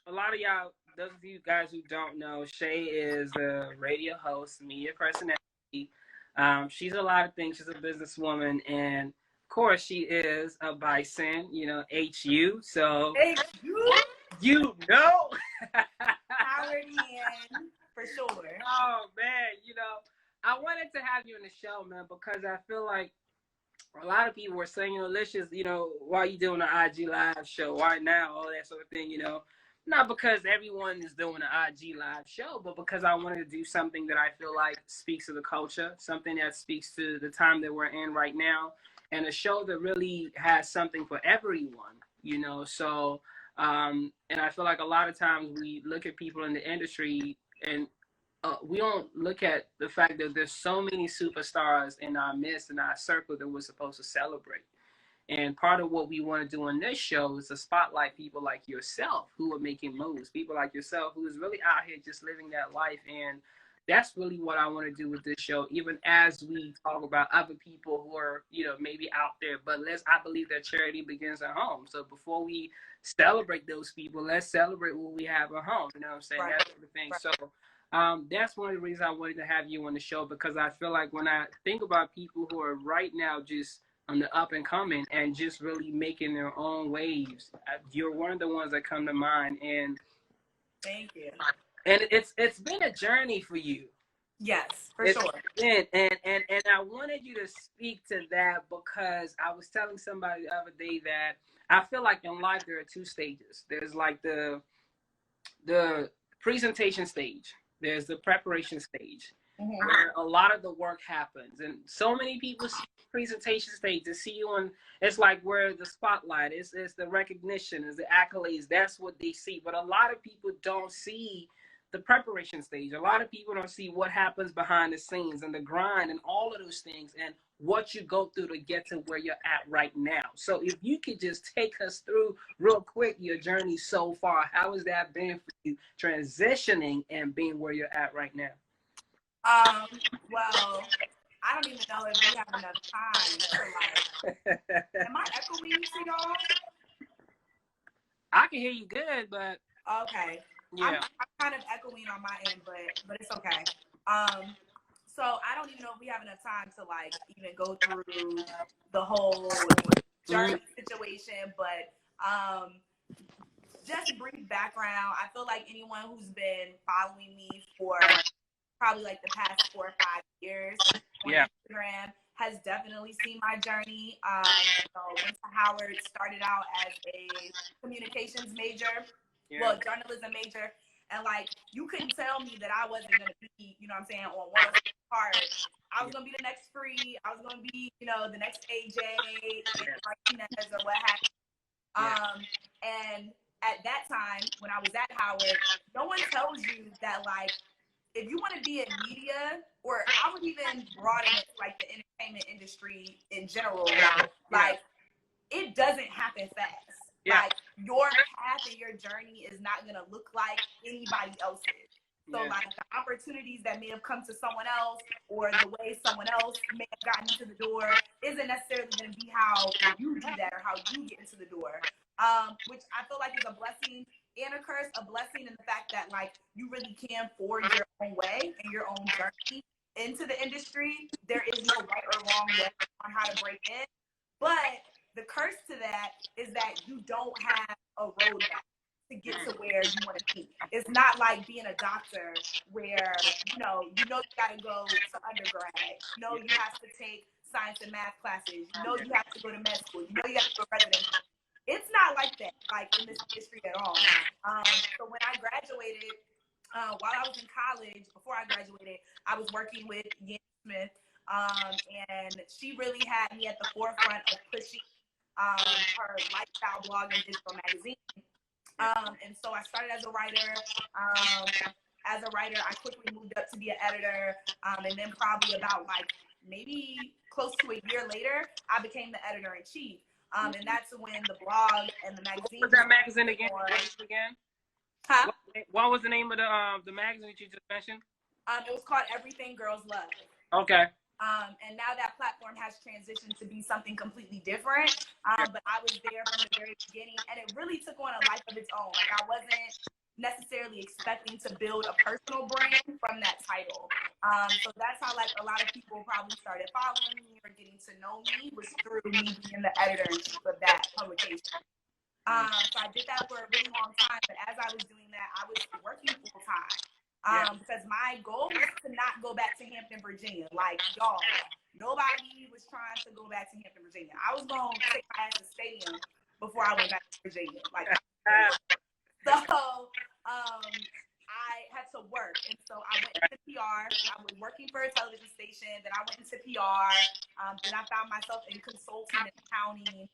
a lot of y'all, those of you guys who don't know, Chey is a radio host, media personality. She's a lot of things. She's a businesswoman, and of course, she is a bison. HU. So Hey, you know. Howard in for sure. Oh man, I wanted to have you in the show, man, because I feel like a lot of people were saying, Lysious, why you doing an IG live show? Why now? All that sort of thing. Not because everyone is doing an IG live show, but because I wanted to do something that I feel like speaks to the culture, something that speaks to the time that we're in right now, and a show that really has something for everyone. So, and I feel like a lot of times we look at people in the industry and we don't look at the fact that there's so many superstars in our midst, in our circle, that we're supposed to celebrate. And part of what we want to do on this show is to spotlight people like yourself who are making moves, people like yourself who is really out here just living that life. And that's really what I want to do with this show, even as we talk about other people who are, maybe out there. But I believe that charity begins at home. So before we celebrate those people, let's celebrate what we have at home. You know what I'm saying? Right. That sort of thing. So that's one of the reasons I wanted to have you on the show, because I feel like when I think about people who are right now just on the up and coming and just really making their own waves, you're one of the ones that come to mind. And thank you. And it's been a journey for you. Yes, for sure. And I wanted you to speak to that, because I was telling somebody the other day that I feel like in life there are two stages. There's like the presentation stage. There's the preparation stage, where a lot of the work happens. And so many people see the presentation stage, to see you on, it's like where the spotlight is, the recognition, is the accolades. That's what they see. But a lot of people don't see the preparation stage. A lot of people don't see what happens behind the scenes and the grind and all of those things, and what you go through to get to where you're at right now. So if you could just take us through real quick your journey so far, how has that been for you, transitioning and being where you're at right now? Well, I don't even know if we have enough time to am I echoing to y'all? I can hear you good, but okay. Yeah. I'm kind of echoing on my end, but it's okay. So I don't even know if we have enough time to even go through the whole journey situation, but just brief background. I feel like anyone who's been following me for probably the past 4 or 5 years on Instagram has definitely seen my journey. Went to Howard, started out as a communications major, journalism major, and you couldn't tell me that I wasn't gonna be, on one part. I was gonna be the next Free. I was gonna be, the next AJ, Martinez, or what have you. And at that time, when I was at Howard, no one tells you that if you want to be in media, or I would even broaden it to the entertainment industry in general, it doesn't happen fast. Your path and your journey is not gonna look like anybody else's. So the opportunities that may have come to someone else, or the way someone else may have gotten into the door, isn't necessarily gonna be how you do that or how you get into the door. Which I feel like is a blessing and a curse. A blessing in the fact that you really can forge your own way and your own journey into the industry. There is no right or wrong way on how to break in. But the curse to that is that you don't have a roadmap to get to where you want to be. It's not like being a doctor where you gotta go to undergrad. You have to take science and math classes. You have to go to med school. You have to go residency. It's not like that, in this industry at all. So when I graduated, while I was in college, before I graduated, I was working with Yen Smith, and she really had me at the forefront of pushing her lifestyle blog and digital magazine. And so I started as a writer. I quickly moved up to be an editor, and then probably about maybe close to a year later, I became the editor-in-chief. And that's when the blog and the magazine. What was that magazine again? Huh? What was the name of the magazine that you just mentioned? It was called Everything Girls Love. Okay. And now that platform has transitioned to be something completely different. But I was there from the very beginning, and it really took on a life of its own. I wasn't necessarily expecting to build a personal brand from that title. So that's how like a lot of people probably started following me or getting to know me, was through me being the editor-in-chief of that publication. So I did that for a really long time, but as I was doing that, I was working full time. Because my goal was to not go back to Hampton, Virginia. Like, y'all, nobody was trying to go back to Hampton, Virginia. I was going to take my ass to stadium before I went back to Virginia. Like, so I had to work. And so I went into PR. I was working for a television station. Then I went into PR. Then I found myself in consulting and accounting.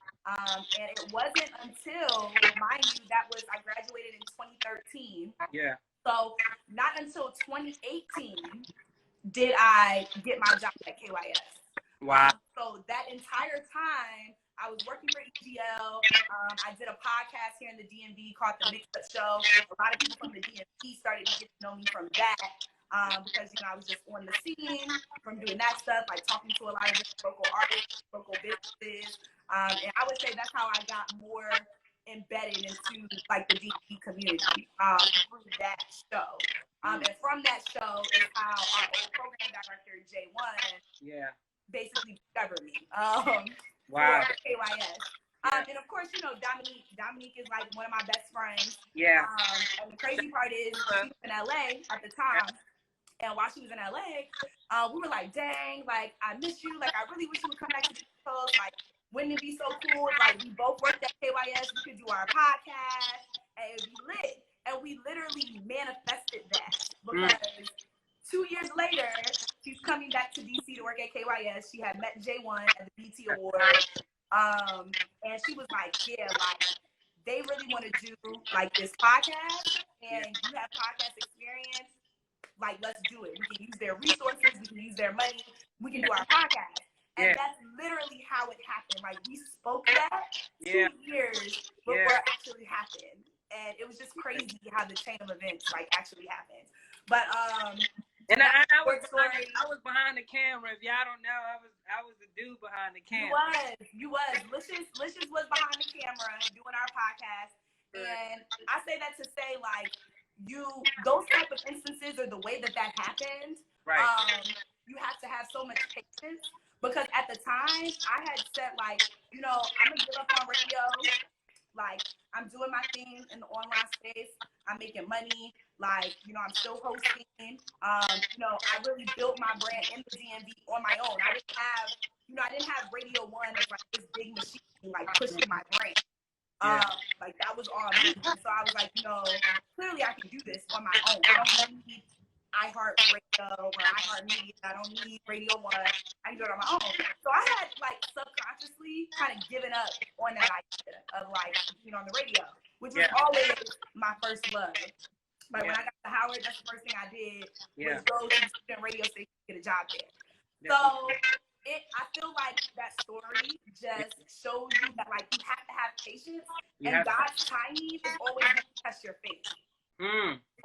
And it wasn't until, mind you, I graduated in 2013. Yeah. So not until 2018 did I get my job at KYS. Wow. So that entire time, I was working for EGL. I did a podcast here in the DMV called The Mix Up Show. A lot of people from the DMV started to get to know me from that because, you know, I was just on the scene from doing that stuff, like talking to a lot of different local artists, local businesses. And I would say that's how I got more embedded into, like, the DMV community through that show. And from that show is how our old program director, J1, basically discovered me. Wow. For KYS. And of course, you know, Dominique is like one of my best friends. Yeah. And the crazy part is she was in LA at the time. And while she was in LA, we were like, dang, like, I miss you. Like, I really wish you would come back to the East Coast. Like, wouldn't it be so cool? Like, we both worked at KYS. We could do our podcast. And it'd be lit. And we literally manifested that. Because 2 years later, she's coming back to DC to work at KYS. She had met J1 at the BT Awards. And she was like, yeah, like, they really want to do, like, this podcast. And you have podcast experience. Like, let's do it. We can use their resources. We can use their money. We can do our podcast. And that's literally how it happened. Like, we spoke that 2 years before it actually happened. And it was just crazy how the chain of events, like, actually happened. But, and I was behind the camera. If y'all don't know, I was the dude behind the camera. You was. Lysious was behind the camera doing our podcast. And I say that to say, like, those type of instances or the way that happened, you have to have so much patience. Because at the time, I had said, like, you know, I'm going to get up on radio. Like, I'm doing my thing in the online space. I'm making money. Like, you know, I'm still hosting. You know, I really built my brand in the DMV on my own. I didn't have Radio 1 as, like, this big machine, like, pushing my brand. Like, that was all me. So I was like, you know, clearly I can do this on my own. I don't need iHeartRadio or iHeartMedia. I don't need Radio 1. I can do it on my own. So I had, like, subconsciously kind of given up on that idea of, like, being on the radio, which was always my first love. Like, when I got to Howard, that's the first thing I did was go to the student radio station to get a job there. So I feel like that story just shows you that, like, you have to have patience, and God's timing is always going to test your faith.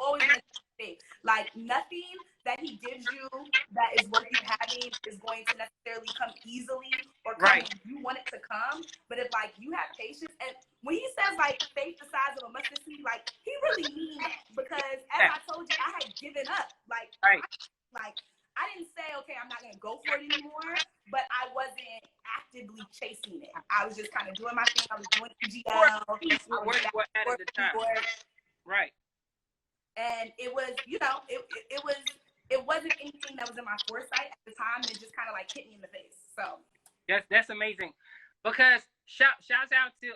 Always going to test your faith. Like, nothing that He gives you that is worth you having is going to necessarily come easily or come when you want it to come. But if, like, you have patience, and when He says, like, faith the size of a mustard seed, like, He really means that. Because as I told you, I had given up. Like, I didn't say, okay, I'm not going to go for it anymore, but I wasn't actively chasing it. I was just kind of doing my thing. I was doing EGL. At the time. Right. And it was, you know, it wasn't anything that was in my foresight at the time. It just kind of, like, hit me in the face. So that's amazing. Because shouts out to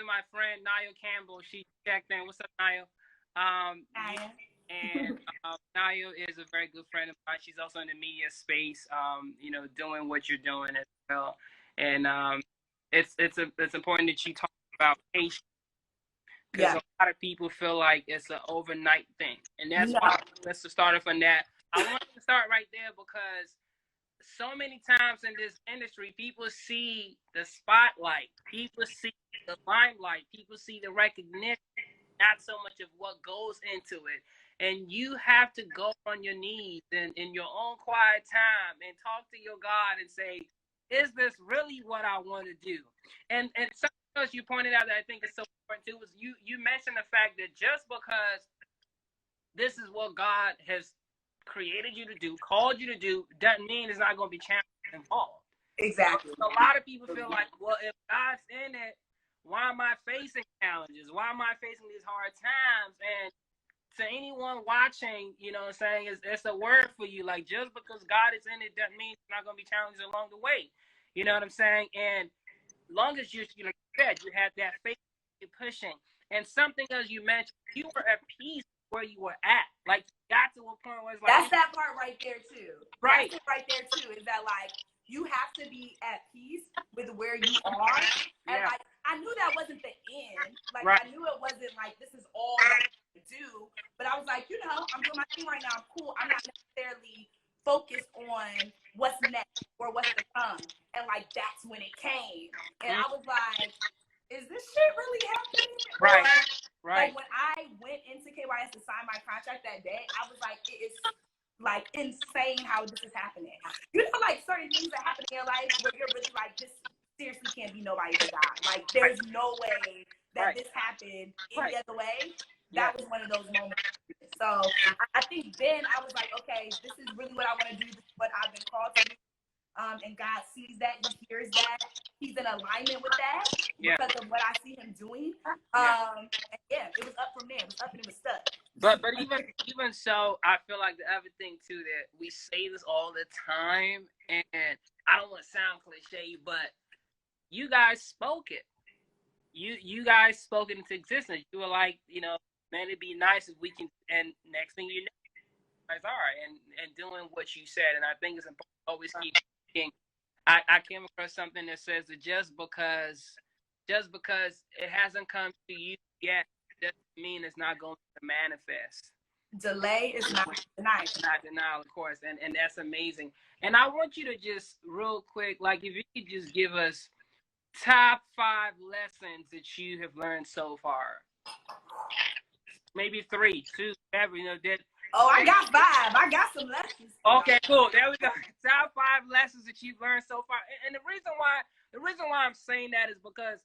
my friend Niall Campbell. She checked in. What's up, Niall? And Naya is a very good friend of mine. She's also in the media space, you know, doing what you're doing as well. And it's important that you talk about patience, because a lot of people feel like it's an overnight thing, and that's why let's start off on that. I want to start right there because so many times in this industry, people see the spotlight, people see the limelight, people see the recognition, not so much of what goes into it. And you have to go on your knees and in your own quiet time and talk to your God and say, is this really what I want to do? And something else you pointed out that I think is so important too was you mentioned the fact that just because this is what God has created you to do, called you to do, doesn't mean it's not going to be challenges involved. Exactly. So a lot of people feel like, well, if God's in it, why am I facing challenges? Why am I facing these hard times? And to anyone watching, you know what I'm saying, it's a word for you. Like, just because God is in it doesn't mean it's not going to be challenges along the way. You know what I'm saying? And long as you like you said, you had that faith you're pushing. And something as you mentioned, you were at peace where you were at. Like, you got to a point where it's like, that's that part right there too. Right. That's it right there too. Is that like you have to be at peace with where you are, and like I knew that wasn't the end. Like I knew it wasn't like this is all that I do. But I was like, you know, I'm doing my thing right now. I'm cool. I'm not necessarily focused on what's next or what's to come. And like that's when it came, and I was like, is this shit really happening? Right. Like when I went into KYS to sign my contract that day, I was like, it is like insane how this is happening. You know, like certain things that happen in your life where you're really like, this seriously can't be nobody but God. Like there's no way that this happened any other way. That was one of those moments. So I think then I was like, okay, this is really what I want to do. This is what I've been called to do. And God sees that, He hears that, He's in alignment with that because of what I see Him doing. And it was up from there. It was up and it was stuck. But even so, I feel like the other thing too that we say this all the time, and I don't want to sound cliche, but you guys spoke it. You guys spoke it into existence. You were like, you know, man, it'd be nice if we can. And next thing you know, you guys are and doing what you said. And I think it's important to always keep thinking. I came across something that says that just because it hasn't come to you yet doesn't mean it's not going to manifest. Delay is not denial. Not denial, of course, and that's amazing. And I want you to just real quick, like if you could just give us top 5 lessons that you have learned so far. Maybe 3, 2, whatever, you know, Oh, I got 5. I got some lessons. Okay, cool. There we go. Top 5 lessons that you've learned so far. And the reason why I'm saying that is because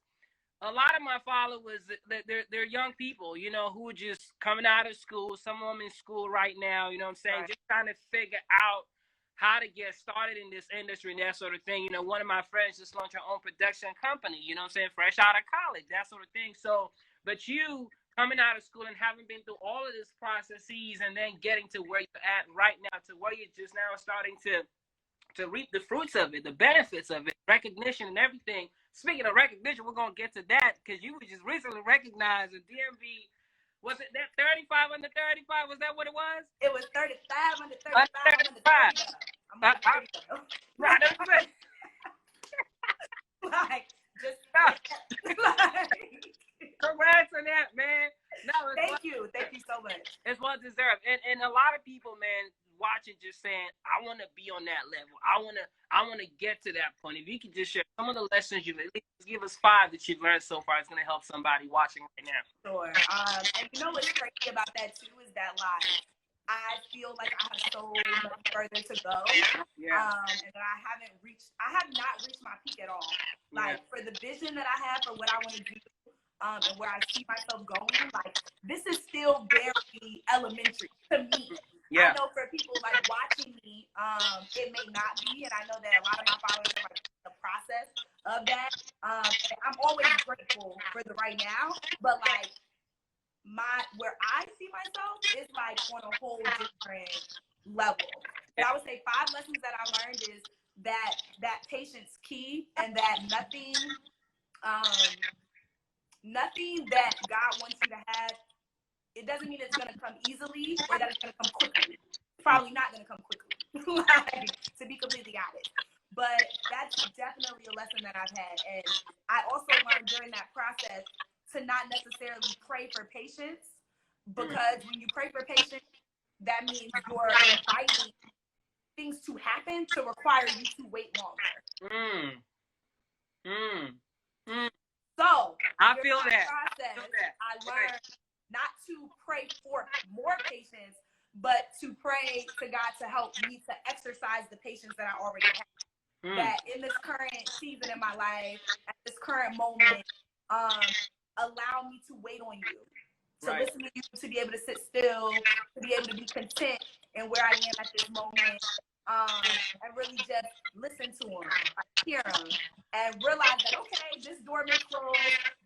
a lot of my followers, they're young people, you know, who are just coming out of school. Some of them in school right now, you know what I'm saying? Right. Just trying to figure out how to get started in this industry and that sort of thing. You know, one of my friends just launched her own production company, you know what I'm saying? Fresh out of college, that sort of thing. So, but you coming out of school and having been through all of these processes and then getting to where you're at right now, to where you're just now starting to reap the fruits of it, the benefits of it, recognition and everything. Speaking of recognition, we're going to get to that because you were just recently recognized in DMV. Was it that 35 under 35? Was that what it was? It was 35 under 35. I'm on 30. Right, that's good. Like, just like, congrats on that, man. No, thank you so much. It's well deserved, and a lot of people, man, watching just saying, I want to be on that level. I want to get to that point. If you could just share some of the lessons you've at least give us 5 that you've learned so far, it's going to help somebody watching right now. Sure. And you know what's crazy about that too is that like I feel like I have so much further to go. Yeah. And that I have not reached my peak at all. Like for the vision that I have for what I want to do. And where I see myself going, like this is still very elementary to me. Yeah. I know for people like watching me, it may not be, and I know that a lot of my followers are like the process of that. And I'm always grateful for the right now, but like where I see myself is like on a whole different level. And I would say 5 lessons that I learned is that patience key, and that nothing that God wants you to have, it doesn't mean it's going to come easily or that it's going to come quickly. It's probably not going to come quickly, like, to be completely honest. But that's definitely a lesson that I've had. And I also learned during that process to not necessarily pray for patience, because when you pray for patience, that means you're inviting things to happen to require you to wait longer. So I feel that. I learned not to pray for more patience, but to pray to God to help me to exercise the patience that I already have. That in this current season in my life, at this current moment, allow me to wait on you, to listen to you, to be able to sit still, to be able to be content in where I am at this moment, and really just listen to them, like hear them, and realize that, okay, this door may close,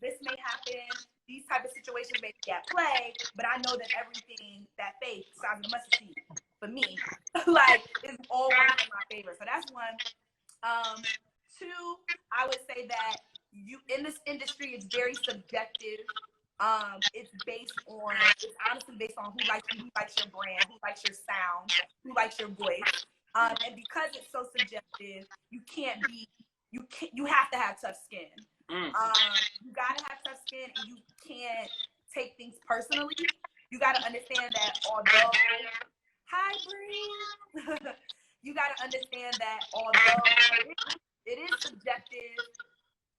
this may happen, these type of situations may be at play, but I know that everything, that faith, size of the mustard seed, for me, like, is all working in my favor. So that's one. Two, I would say that you, in this industry, it's very subjective. It's honestly based on who likes you, who likes your brand, who likes your sound, who likes your voice. And because it's so subjective, you have to have tough skin. You gotta have tough skin, and you can't take things personally. You gotta understand that although, hi Bree, you gotta understand that although it is subjective,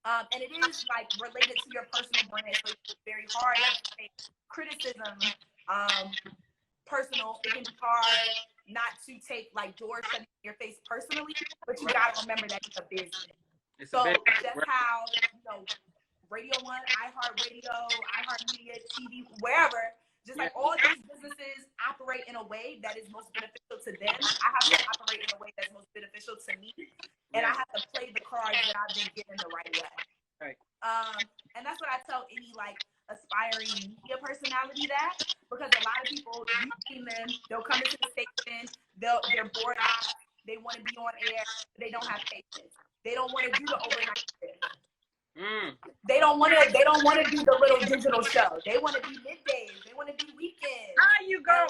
and it is like related to your personal brand, so it's very hard to take criticism personal. It can be hard not to take like doors shut in your face personally, but you gotta remember that it's a business. Just how, Radio 1, iHeartRadio, iHeartMedia, TV, wherever, just like all these businesses operate in a way that is most beneficial to them, I have to operate in a way that's most beneficial to me, and I have to play the cards that I've been given the right way. Right. And that's what I tell any like aspiring media personality because a lot of people, you've seen them, they'll come into the station, they're bored out, they want to be on air, but they don't have patience. They don't want to do the overnight shift. They don't want to do the little digital show. They want to be middays. They want to be weekends. How you go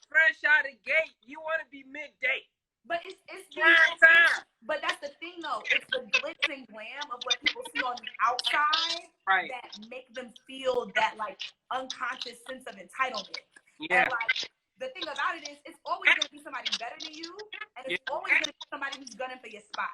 fresh out of the gate? You want to be midday. But it's prime time. But that's the thing, though. It's the glitz and glam of what people see on the outside that make them feel that like unconscious sense of entitlement. Yeah. And like the thing about it is, it's always going to be somebody better than you, and it's always going to be somebody who's gunning for your spot.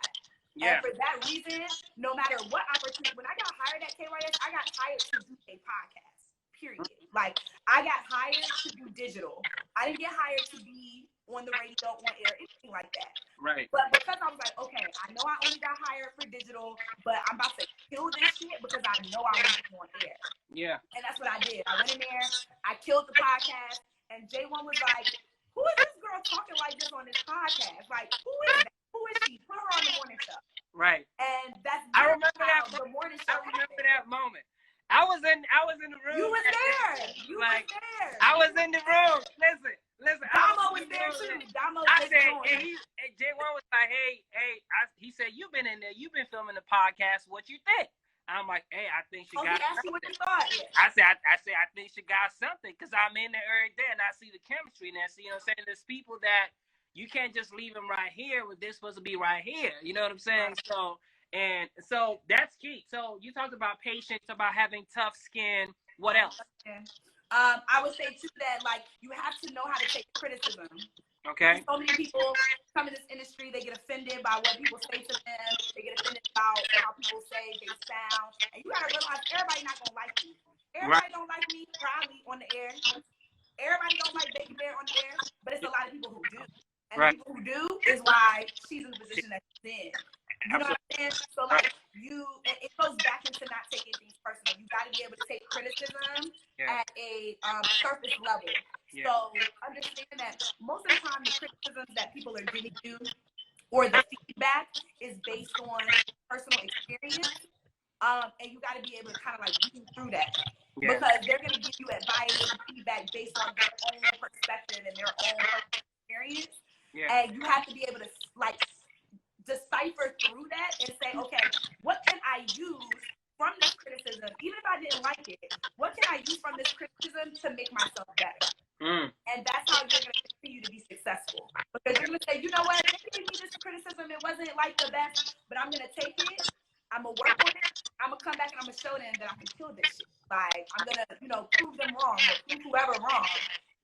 Yeah. And for that reason, no matter what opportunity, when I got hired at KYS, I got hired to do a podcast, period. Like, I got hired to do digital. I didn't get hired to be on the radio, on air, anything like that. Right. But because I was like, okay, I know I only got hired for digital, but I'm about to kill this shit because I know I want to be on air. Yeah. And that's what I did. I went in there, I killed the podcast, and J1 was like, who is this girl talking like this on this podcast? Like, who is that? Who is she? Put her on the morning show. Right. And that's I remember that. The morning show. I remember that moment. I was in the room. You was there. You was there. I was in the room. Listen. Damo was there too. I said, and J1 was like, hey. He said, you've been in there. You've been filming the podcast. What you think? I'm like, hey, I think she got something. What you thought? I said, I think she got something because I'm in there every day and I see the chemistry and I see, you know what I'm saying? There's people that you can't just leave them right here when they're supposed to be right here. You know what I'm saying? So that's key. So you talked about patience, about having tough skin. What else? I would say too that like you have to know how to take criticism. Okay. So many people come in this industry, they get offended by what people say to them. They get offended about how people say they sound. And you gotta realize everybody's not gonna like you. Everybody don't like me probably on the air. Everybody don't like Baby Bear on the air, but it's a lot of people who do. And the people who do is why she's in the position that she's in. You know what I'm saying? So like it goes back into not taking things personal. You got to be able to take criticism at a surface level. Yeah. So understand that most of the time the criticisms that people are giving you or the feedback is based on personal experience. And you got to be able to kind of like move through that. Yeah. Because they're going to give you advice and feedback based on their own perspective and their own experience. Yeah. And you have to be able to like decipher through that and say, okay, what can I use from this criticism, even if I didn't like it? What can I use from this criticism to make myself better? And that's how you're going to continue to be successful. Because you're going to say, you know what, they gave me this criticism, it wasn't like the best, but I'm going to take it, I'm going to work on it, I'm going to come back and I'm going to show them that I can kill this shit. Like, I'm going to, prove them wrong, or prove whoever wrong.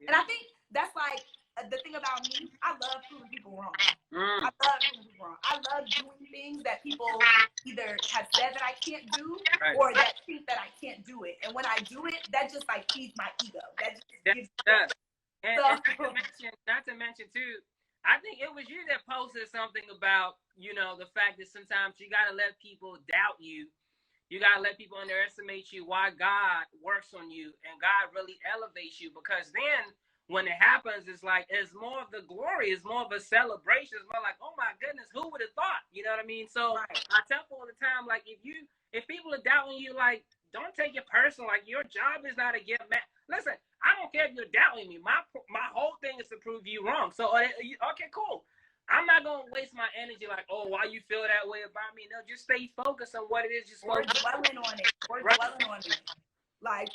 And I think that's like, the thing about me, I love proving people wrong. I love proving people wrong. I love doing things that people either have said that I can't do or that think that I can't do it. And when I do it, that just like feeds my ego. That just gives me. And not to mention too, I think it was you that posted something about, the fact that sometimes you got to let people doubt you You gotta let people underestimate you. Why God works on you and God really elevates you, because then when it happens, it's like it's more of the glory, it's more of a celebration. It's more like, oh my goodness, who would have thought? You know what I mean? So I tell people all the time, like if people are doubting you, like don't take it personal. Like your job is not to get mad. Listen, I don't care if you're doubting me. My whole thing is to prove you wrong. So okay, cool. I'm not gonna waste my energy like, oh, why you feel that way about me? No, just stay focused on what it is you're supposed to do. Dwelling on it. We're dwelling on it. Like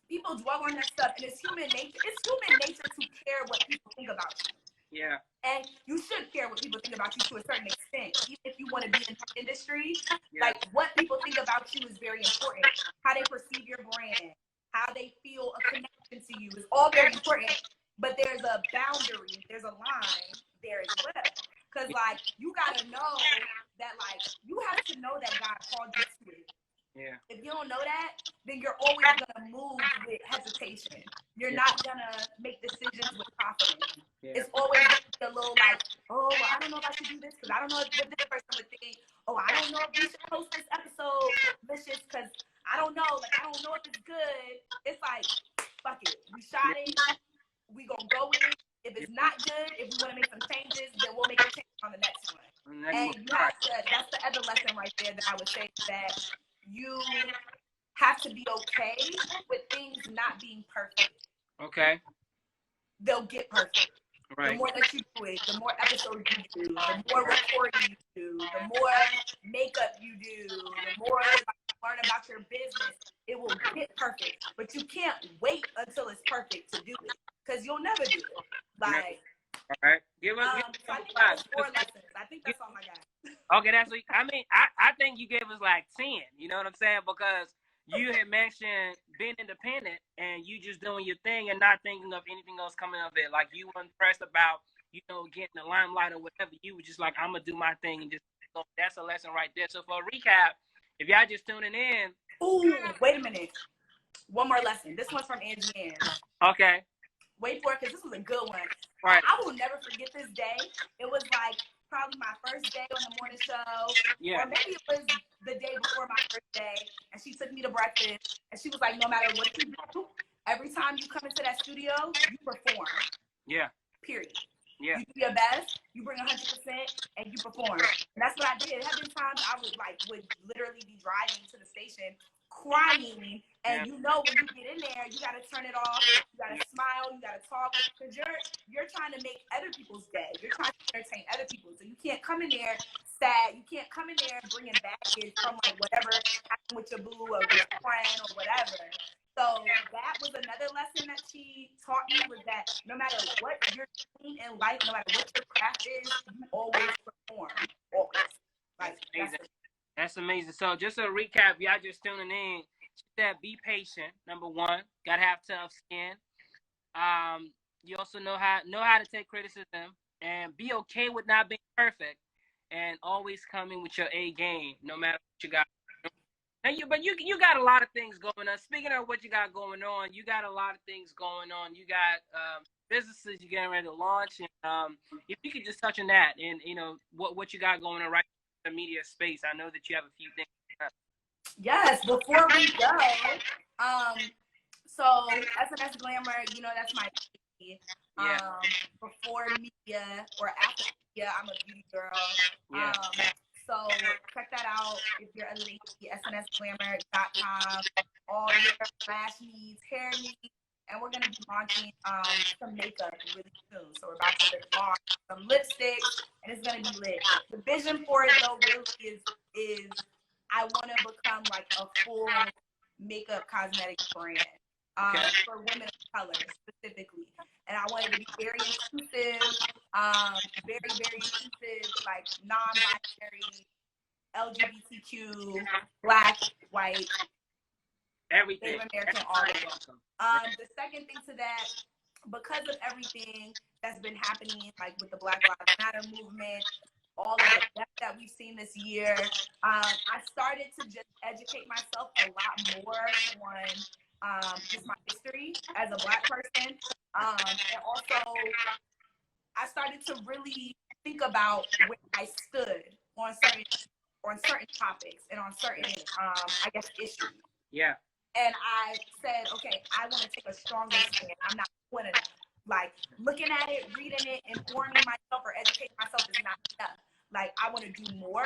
people dwell on that stuff, and it's human nature. It's human nature to care what people think about you. Yeah. And you should care what people think about you to a certain extent, even if you want to be in the industry. Yeah. Like what people think about you is very important. How they perceive your brand, how they feel a connection to you is all very important. But there's a boundary, there's a line there as well. Because like you gotta know that like you have to know that God called you to it. Yeah. If you don't know that, then you're always gonna move with hesitation. You're not gonna make decisions with confidence. Yeah. It's always gonna be a little like, oh, I don't know if I should do this because I don't know what this person would think. Oh, I don't know if we should post this episode, Lysious, because I don't know. Like, I don't know if it's good. It's like, fuck it. We shot it. We gonna go with it. If it's not good, if we want to make some changes, then we'll make a change on the next one. And that's the other lesson right there that I would say, that you have to be okay with things not being perfect. Okay. They'll get perfect. Right. The more that you do it, the more episodes you do, the more recording you do, the more makeup you do, the more you learn about your business, it will get perfect. But you can't wait until it's perfect to do it, because you'll never do it. Like, all right. Give us. So I think that was 4 lessons. I think that's all I got. Okay, that's what I mean. I think you gave us like 10. You know what I'm saying? Because you had mentioned being independent and you just doing your thing and not thinking of anything else coming of it. Like you weren't pressed about, getting the limelight or whatever. You were just like, I'm gonna do my thing and just. So that's a lesson right there. So for a recap, if y'all just tuning in. Ooh, wait a minute. One more lesson. This one's from Angie Ann. Okay. Wait for it, because this was a good one. Right. I will never forget this day. It was like probably my first day on the morning show. Yeah. Or maybe it was the day before my first day. And she took me to breakfast. And she was like, no matter what you do, every time you come into that studio, you perform. Yeah. Period. Yeah. You do your best, you bring 100%, and you perform. And that's what I did. There have been times I would literally be driving to the station crying, and when you get in there, you got to turn it off, you got to smile, you got to talk, because you're trying to make other people's day. You're trying to entertain other people. So you can't come in there sad. You can't come in there bringing baggage from like whatever happened with your boo or with your friend or whatever. So that was another lesson that she taught me, was that no matter what you're doing in life, no matter what your craft is, you always perform. Always. Like, that's amazing. So just a recap, y'all just tuning in. She said, be patient. Number 1, gotta have tough skin. You also know how to take criticism and be okay with not being perfect, and always coming with your A game, no matter what you got. And you got a lot of things going on. Speaking of what you got going on, you got a lot of things going on. You got businesses you're getting ready to launch, and if you could just touch on that, and what you got going on right now in the media space. I know that you have a few things. Yes, before we go, so SNS Glamour, that's my baby. Before media or after media, I'm a beauty girl. Yeah. So check that out if you're under the snsglamour.com. All your lash needs, hair needs, and we're gonna be launching some makeup really soon. So we're about to launch some lipsticks, and it's gonna be lit. The vision for it though really is I want to become like a full makeup cosmetics brand for women of color specifically. And I want it to be very inclusive, very, very inclusive, like non-binary, LGBTQ, Black, white, everything. Native American, all of them. The second thing to that, because of everything that's been happening, like with the Black Lives Matter movement, all of the death that we've seen this year, I started to just educate myself a lot more on just my history as a Black person. And also, I started to really think about where I stood on certain on certain topics and on certain, I guess, issues. Yeah. And I said, okay, I want to take a stronger stand. I'm not doing enough. Like, looking at it, reading it, informing myself or educating myself is not enough. Like, I want to do more.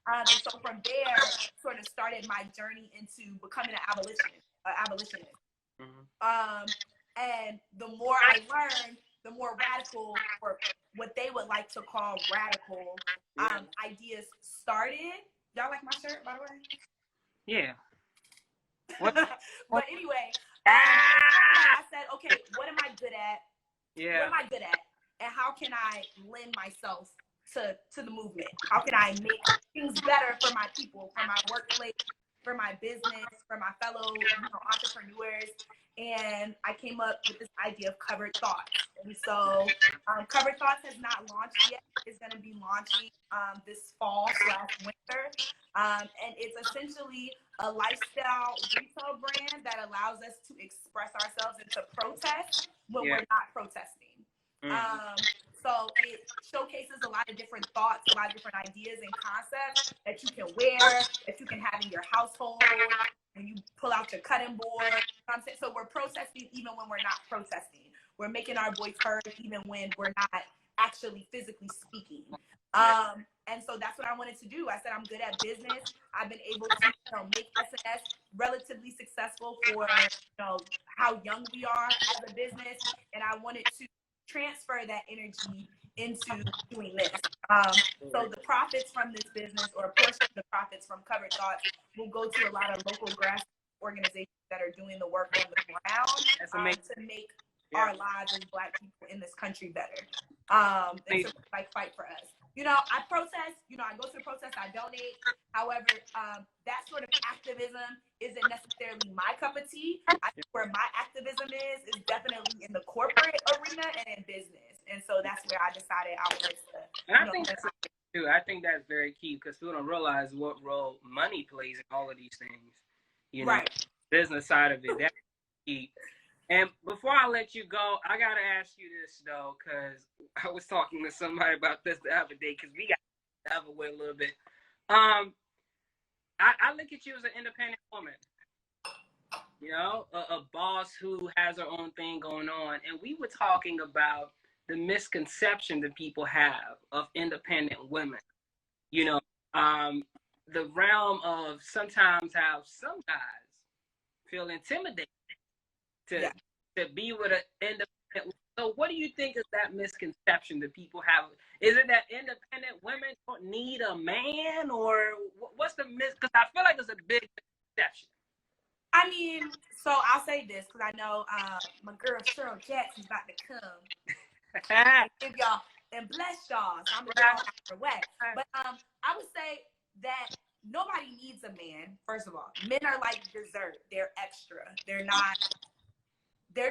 And so from there, sort of started my journey into becoming an abolitionist. Mm-hmm. And the more I learned, the more radical, or what they would like to call radical, ideas started. Y'all like my shirt, by the way? Yeah. But anyway, I said, okay, what am I good at? Yeah. What am I good at? And how can I lend myself to the movement? How can I make things better for my people, for my workplace, for my business, for my fellow entrepreneurs? And I came up with this idea of Covered Thoughts. And so Covered Thoughts has not launched yet. It's going to be launching this fall/winter. And it's essentially a lifestyle retail brand that allows us to express ourselves and to protest when we're not protesting. So it showcases a lot of different thoughts, a lot of different ideas and concepts that you can wear, that you can have in your household, when you pull out your cutting board. You know what I'm saying? So we're protesting even when we're not protesting. We're making our voice heard even when we're not actually physically speaking. And so that's what I wanted to do. I said, I'm good at business. I've been able to make SNS relatively successful for how young we are as a business. And I wanted to transfer that energy into doing this. So the profits from this business, or a portion of the profits from Covered Thoughts, will go to a lot of local grassroots organizations that are doing the work on the ground to make our lives as Black people in this country better. And to fight for us. I protest, I go to the protest, I donate. However, that sort of activism isn't necessarily my cup of tea. I think where my activism is definitely in the corporate arena and in business. And so that's where I decided I wanted to. And I think that's too. I think that's very key, because people don't realize what role money plays in all of these things. Right. Business side of it, that's key. And before I let you go, I got to ask you this, though, because I was talking to somebody about this the other day, because we got to have a way a little bit. I look at you as an independent woman, a boss who has her own thing going on. And we were talking about the misconception that people have of independent women. The realm of sometimes how some guys feel intimidated to be with an independent. So what do you think is that misconception that people have? Is it that independent women don't need a man, or what's the because I feel like it's a big misconception. I mean, so I'll say this, because I know my girl Cheryl Jackson's about to come and give y'all and bless y'all. So I'm gonna get out of way. But I would say that nobody needs a man. First of all, men are like dessert. They're extra. They're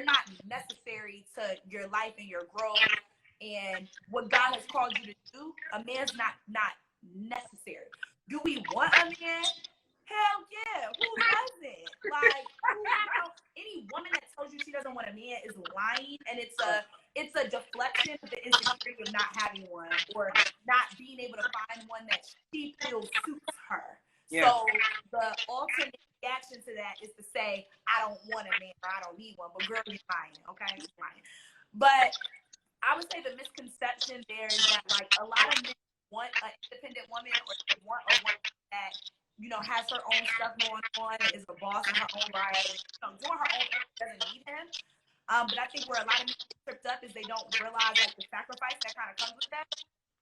not necessary to your life and your growth and what God has called you to do. A man's not necessary. Do we want a man? Hell yeah. Who doesn't? Like, any woman that tells you she doesn't want a man is lying, and it's a deflection of the insecurity of not having one, or not being able to find one that she feels suits her. Yeah. So the alternate reaction to that is to say, I don't want a man, or I don't need one. But girl, you're lying, okay? You're lying. But I would say the misconception there is that, like, a lot of men want an independent woman, or they want a woman that has her own stuff going on, is a boss in her own right, doing her own thing, doesn't need him. But I think where a lot of men get tripped up is they don't realize, like, the sacrifice that kind of comes with that.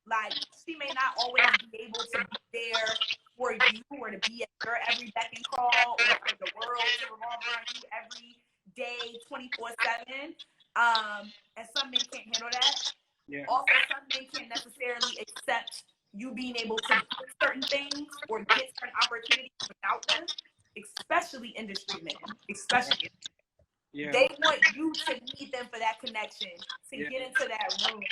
Like, she may not always be able to be there for you, or to be at your every beck and call, or for the world to revolve around you every day, 24/7. And some men can't handle that. Yeah. Also, some men can't necessarily accept you being able to do certain things or get certain opportunities without them, especially industry men, especially. Yeah. They want you to need them for that connection, to get into that room,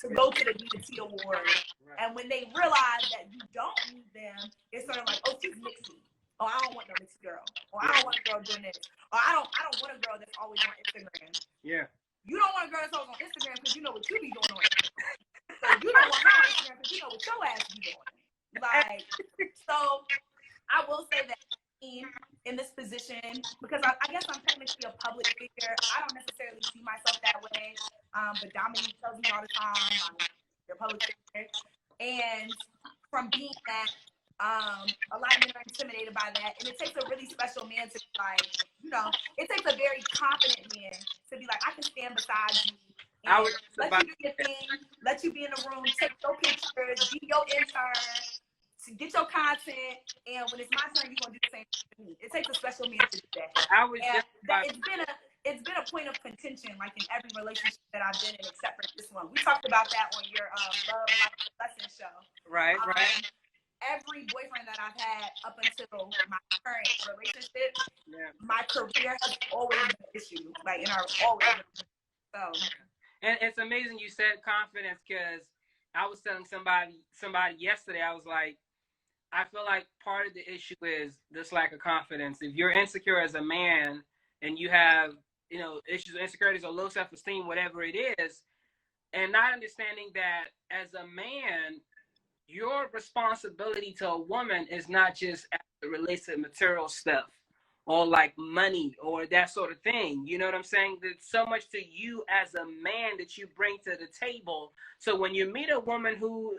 to go to the BET Award. Right. And when they realize that you don't need them, it's sort of like, oh, she's mixy. Oh, I don't want no mixed girl. Or I don't want a girl doing this. Or I don't want a girl that's always on Instagram. Yeah. You don't want a girl that's always on Instagram because you know what you be doing on Instagram. So you don't want her on Instagram because you know what your ass be doing. Like, so I will say that in this position, because I guess I'm technically a public figure, I don't necessarily see myself that way. But Dominique tells me all the time, you're a public figure. And from being that, a lot of men are intimidated by that. And it takes a really special man to be like, you know, it takes a very confident man to be like, I can stand beside you and let you do your thing, let you be in the room, take your pictures, be your intern, to get your content, and when it's my turn, you're gonna do the same thing to me. It takes a special man to do that. It's been a point of contention, like in every relationship that I've been in, except for this one. We talked about that on your Love Life Lesson show. Right. Every boyfriend that I've had up until my current relationship, my career has always been an issue. Like, always been. So. And it's amazing you said confidence, because I was telling somebody yesterday, I was like, I feel like part of the issue is this lack of confidence. If you're insecure as a man and you have, issues, insecurities, or low self-esteem, whatever it is, and not understanding that as a man, your responsibility to a woman is not just as it relates to material stuff or like money or that sort of thing. You know what I'm saying? There's so much to you as a man that you bring to the table. So when you meet a woman who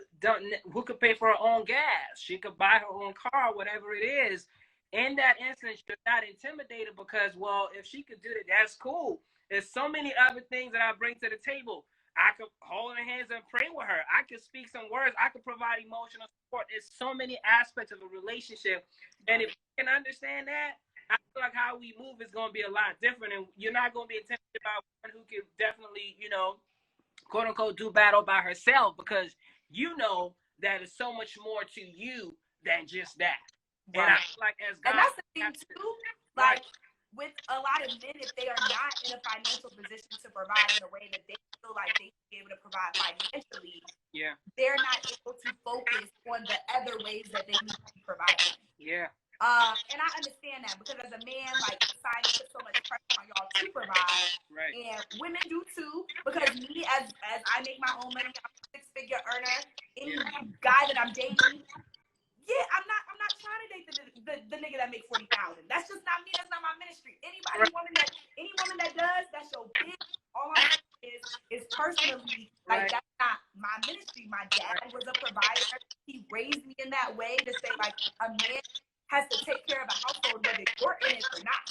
could pay for her own gas, she could buy her own car, whatever it is, in that instance, you're not intimidated because, well, if she could do it, that's cool. There's so many other things that I bring to the table. I could hold her hands and pray with her. I could speak some words. I could provide emotional support. There's so many aspects of a relationship. And if you can understand that, I feel like how we move is going to be a lot different. And you're not going to be intimidated by one who can definitely, quote unquote, do battle by herself, because you know that is so much more to you than just that. Right. And I feel like as God, and that's the thing too, like, with a lot of men, if they are not in a financial position to provide in a way that they feel like they should be able to provide financially, they're not able to focus on the other ways that they need to be providing. And I understand that, because as a man, like, society puts so much pressure on y'all to provide, and women do too. Because me, as I make my own money, I'm a 6-figure earner. Any guy that I'm dating, I'm not trying to date the nigga that make 40,000. That's just not me. That's not my ministry. Any woman that does, that's your bitch. All I'm saying is personally, like, that's not my ministry. My dad was a provider. He raised me in that way to say, like, a man has to take care of a household whether you're in it or not.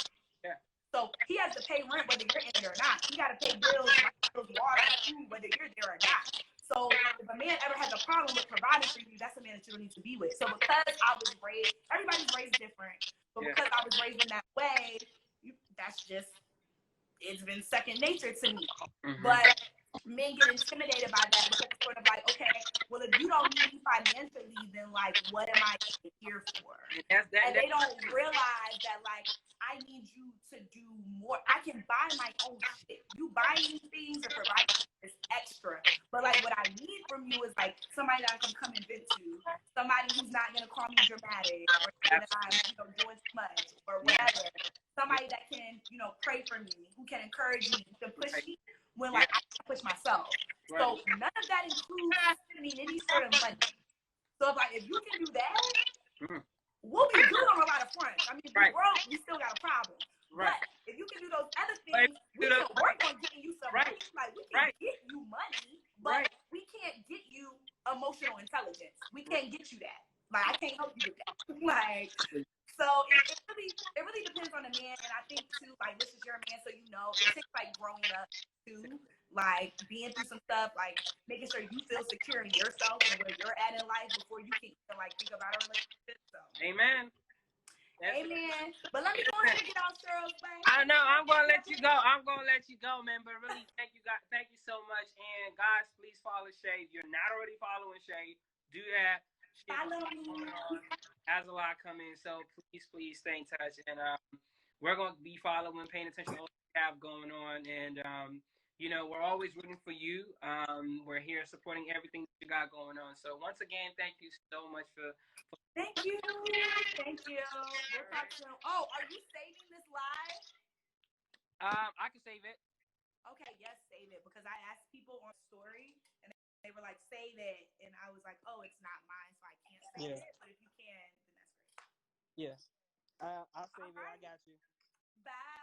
So he has to pay rent whether you're in it or not. He got to pay bills, water, food, whether you're there or not. So if a man ever has a problem with providing for you, that's a man that you don't need to be with. So because I was raised, everybody's raised different, but because I was raised in that way, that's just, it's been second nature to me. But men get intimidated by that, because it's sort of like, okay, well, if you don't need me financially, then, like, what am I here for? And they don't realize that, like, I need you to do more. I can buy my own shit. You buy me things or provide is extra. But, like, what I need from you is, like, somebody that I can come and vent to. Somebody who's not going to call me dramatic or that I'm, doing too much or whatever. Somebody that can, pray for me, who can encourage me, to push me when, like, I can't push myself. So none of that includes any sort of money. So, if you can do that, we'll be good on a lot of fronts. I mean, the world, we still got a problem. But if you can do those other things, we can work on getting you some money. Like, we can get you money, but we can't get you emotional intelligence. We can't get you that. Like, I can't help you with that. Like, so it really depends on the man. And I think too, like, this is your man, so it takes, like, growing up too, like, being through some stuff, like, making sure you feel secure in yourself and where you're at in life before you can even, like, think about a relationship. So Amen. But let me go ahead and get on Cheryl's way. I know. I'm gonna let you go, man. But really, thank you, guys. Thank you so much. And guys, please follow Chey. If you're not already following Chey, do that. Follow me. Has a lot coming, so please stay in touch. And we're gonna be following, paying attention to what you have going on. And we're always rooting for you. We're here supporting everything that you got going on. So once again, thank you so much for. Thank you. We'll talk soon. Oh, are you saving this live? I can save it. Okay, yes, save it, because I asked people on story and they were like, save it. And I was like, oh, it's not mine, so I can't save it. But if you can, then that's great. Yeah. I'll save it. I got you. Bye.